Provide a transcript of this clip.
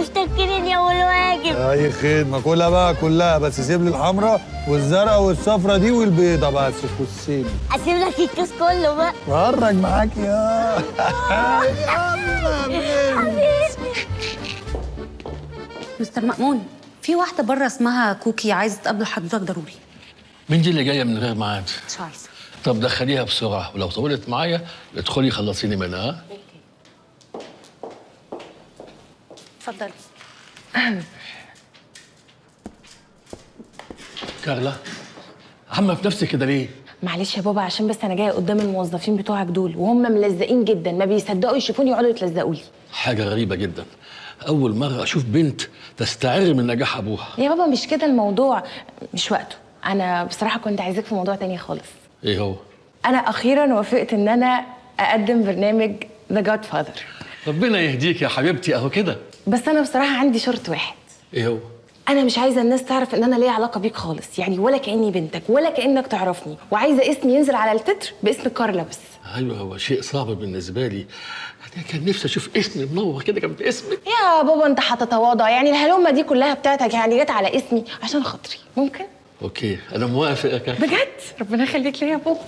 مشتكرين يا أول واجب. اي خدمه، كلها بقى كلها، بس سيب لي الحمراء والزرقاء والصفرا دي والبيضه بس خصيني. أسيب لك الكيس كله بقى. اتفرج معاك يا مستر مأمون، في واحدة بره اسمها كوكي عايزة تقابل حضرتك ضروري. مين دي اللي جايه من غير ميعاد؟ مش عايزة. طب دخليها بسرعه، ولو طولت معايا ادخلي خلصيني منها. ها؟ اتفضلي. كارلا، عامه في نفسك كده ليه؟ معلش يا بابا، عشان بس انا جايه قدام الموظفين بتوعك دول وهم ملزقين جدا، ما بيصدقوا يشوفوني يقعدوا يتلزقوا لي. حاجه غريبه جدا، اول مره اشوف بنت تستعر من نجاح ابوها. يا بابا مش كده الموضوع، مش وقته. انا بصراحه كنت عايزاك في موضوع تاني خالص. ايه هو؟ انا اخيرا وافقت ان انا اقدم برنامج ذا جاد فاذر. ربنا يهديك يا حبيبتي، اهو كده. بس انا بصراحه عندي شرط واحد. ايه هو؟ انا مش عايزه الناس تعرف ان انا ليا علاقه بيك خالص، يعني ولا كاني بنتك ولا كانك تعرفني، وعايزه اسمي ينزل على التتر باسم كارلا بس. ايوه، هو شيء صعب بالنسبه لي. انا كان نفسي اشوف اسمي منور كده جنب اسمك. يا بابا انت هتتواضع، يعني الهلومه دي كلها بتاعتك يعني جت على اسمي عشان خاطري، ممكن؟ اوكي، انا موافق يا كارلا. بجد ربنا يخليك ليا يا بابا.